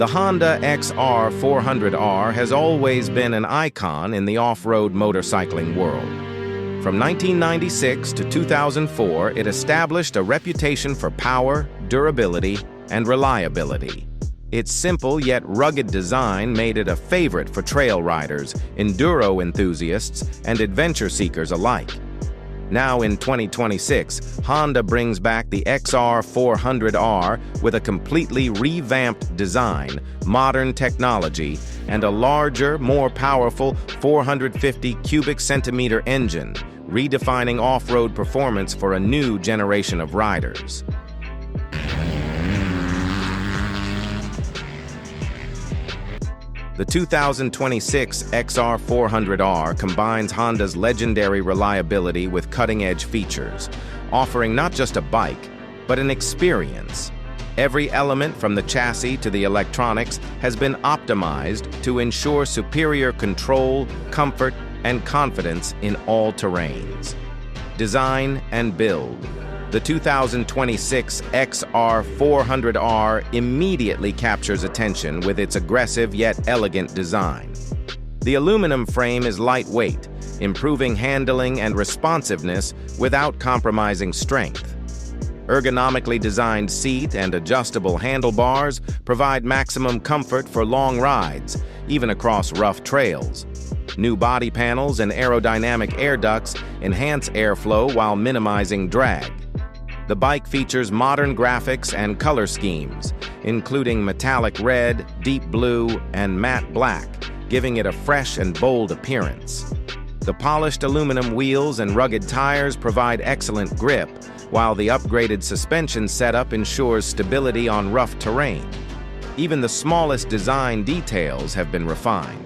The Honda XR400R has always been an icon in the off-road motorcycling world. From 1996 to 2004, it established a reputation for power, durability, and reliability. Its simple yet rugged design made it a favorite for trail riders, enduro enthusiasts, and adventure seekers alike. Now in 2026, Honda brings back the XR400R with a completely revamped design, modern technology, and a larger, more powerful 450 cubic centimeter engine, redefining off-road performance for a new generation of riders. The 2026 XR400R combines Honda's legendary reliability with cutting-edge features, offering not just a bike, but an experience. Every element from the chassis to the electronics has been optimized to ensure superior control, comfort, and confidence in all terrains. Design and build. The 2026 XR400R immediately captures attention with its aggressive yet elegant design. The aluminum frame is lightweight, improving handling and responsiveness without compromising strength. Ergonomically designed seat and adjustable handlebars provide maximum comfort for long rides, even across rough trails. New body panels and aerodynamic air ducts enhance airflow while minimizing drag. The bike features modern graphics and color schemes, including metallic red, deep blue, and matte black, giving it a fresh and bold appearance. The polished aluminum wheels and rugged tires provide excellent grip, while the upgraded suspension setup ensures stability on rough terrain. Even the smallest design details have been refined.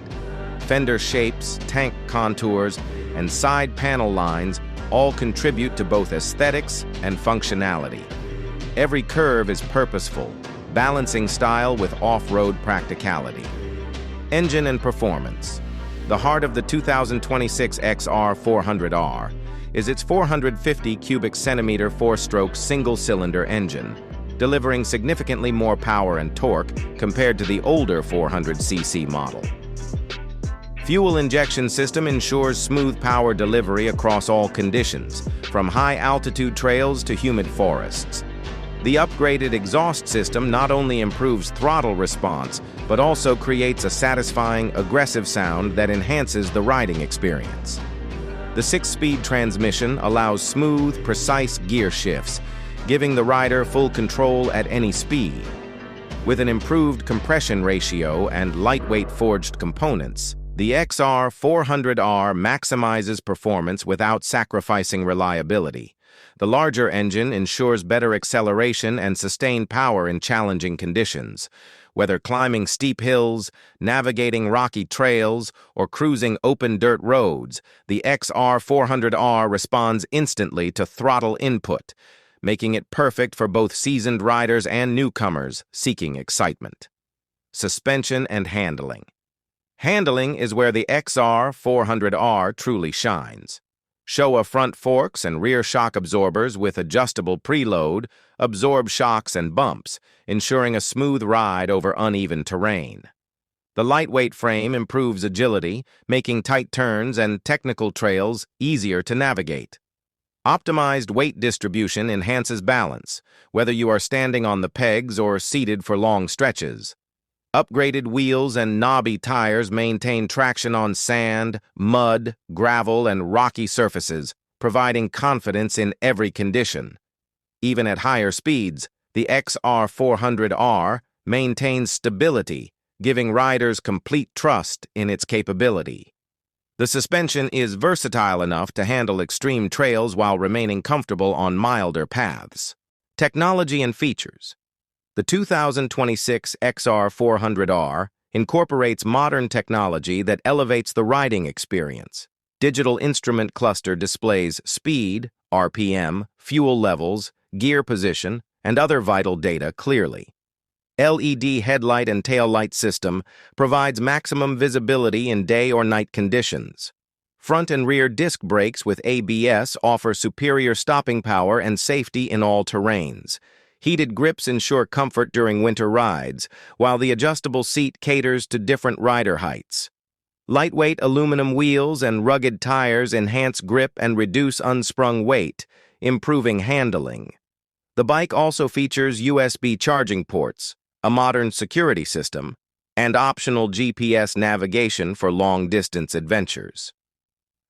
Fender shapes, tank contours, and side panel lines all contribute to both aesthetics and functionality. Every curve is purposeful, balancing style with off-road practicality. Engine and performance. The heart of the 2026 XR400R is its 450 cubic centimeter four-stroke single-cylinder engine, delivering significantly more power and torque compared to the older 400cc model. Fuel injection system ensures smooth power delivery across all conditions, from high-altitude trails to humid forests. The upgraded exhaust system not only improves throttle response, but also creates a satisfying, aggressive sound that enhances the riding experience. The 6-speed transmission allows smooth, precise gear shifts, giving the rider full control at any speed. With an improved compression ratio and lightweight forged components, the XR400R maximizes performance without sacrificing reliability. The larger engine ensures better acceleration and sustained power in challenging conditions. Whether climbing steep hills, navigating rocky trails, or cruising open dirt roads, the XR400R responds instantly to throttle input, making it perfect for both seasoned riders and newcomers seeking excitement. Suspension and handling. Handling is where the XR400R truly shines. Showa front forks and rear shock absorbers with adjustable preload absorb shocks and bumps, ensuring a smooth ride over uneven terrain. The lightweight frame improves agility, making tight turns and technical trails easier to navigate. Optimized weight distribution enhances balance, whether you are standing on the pegs or seated for long stretches. Upgraded wheels and knobby tires maintain traction on sand, mud, gravel, and rocky surfaces, providing confidence in every condition. Even at higher speeds, the XR400R maintains stability, giving riders complete trust in its capability. The suspension is versatile enough to handle extreme trails while remaining comfortable on milder paths. Technology and features. The 2026 XR400R incorporates modern technology that elevates the riding experience. Digital instrument cluster displays speed, RPM, fuel levels, gear position, and other vital data clearly. LED headlight and taillight system provides maximum visibility in day or night conditions. Front and rear disc brakes with ABS offer superior stopping power and safety in all terrains. Heated grips ensure comfort during winter rides, while the adjustable seat caters to different rider heights. Lightweight aluminum wheels and rugged tires enhance grip and reduce unsprung weight, improving handling. The bike also features USB charging ports, a modern security system, and optional GPS navigation for long-distance adventures.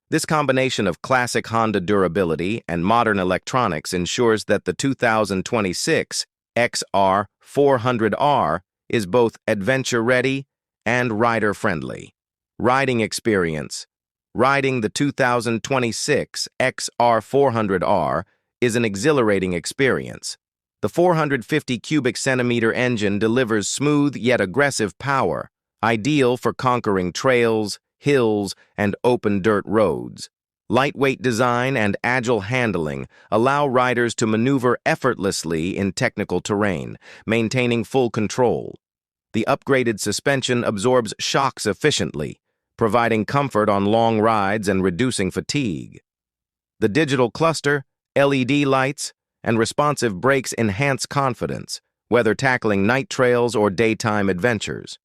This combination of classic Honda durability and modern electronics ensures that the 2026 XR400R is both adventure-ready and rider-friendly. Riding experience. Riding the 2026 XR400R is an exhilarating experience. The 450 cubic centimeter engine delivers smooth yet aggressive power, ideal for conquering trails, hills, and open dirt roads. Lightweight design and agile handling allow riders to maneuver effortlessly in technical terrain, maintaining full control. The upgraded suspension absorbs shocks efficiently, providing comfort on long rides and reducing fatigue. The digital cluster, LED lights, and responsive brakes enhance confidence, whether tackling night trails or daytime adventures.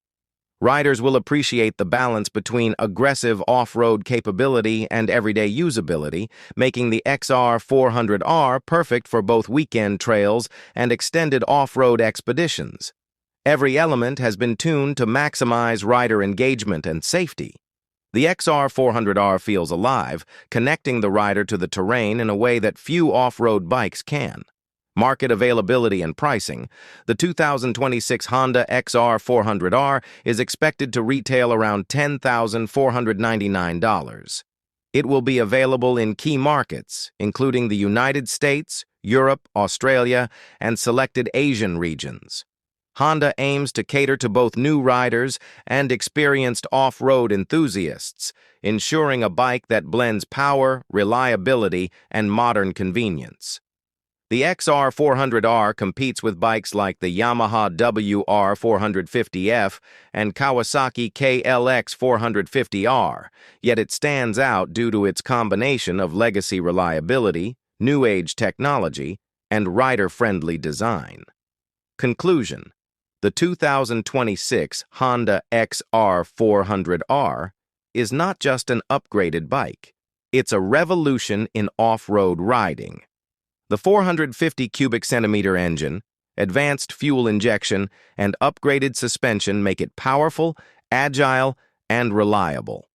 Riders will appreciate the balance between aggressive off-road capability and everyday usability, making the XR400R perfect for both weekend trails and extended off-road expeditions. Every element has been tuned to maximize rider engagement and safety. The XR400R feels alive, connecting the rider to the terrain in a way that few off-road bikes can. Market availability and pricing. The 2026 Honda XR400R is expected to retail around $10,499. It will be available in key markets, including the United States, Europe, Australia, and selected Asian regions. Honda aims to cater to both new riders and experienced off-road enthusiasts, ensuring a bike that blends power, reliability, and modern convenience. The XR400R competes with bikes like the Yamaha WR450F and Kawasaki KLX450R, yet it stands out due to its combination of legacy reliability, new-age technology, and rider-friendly design. Conclusion. The 2026 Honda XR400R is not just an upgraded bike. It's a revolution in off-road riding. The 450 cubic centimeter engine, advanced fuel injection, and upgraded suspension make it powerful, agile, and reliable.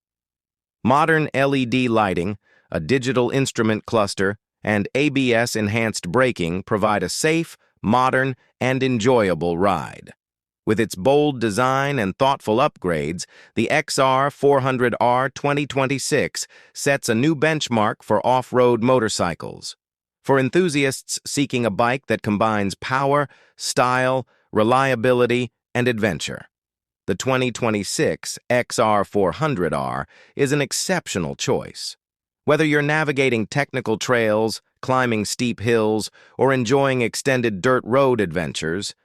Modern LED lighting, a digital instrument cluster, and ABS-enhanced braking provide a safe, modern, and enjoyable ride. With its bold design and thoughtful upgrades, the XR400R 2026 sets a new benchmark for off-road motorcycles. For enthusiasts seeking a bike that combines power, style, reliability, and adventure, the 2026 XR400R is an exceptional choice. Whether you're navigating technical trails, climbing steep hills, or enjoying extended dirt road adventures,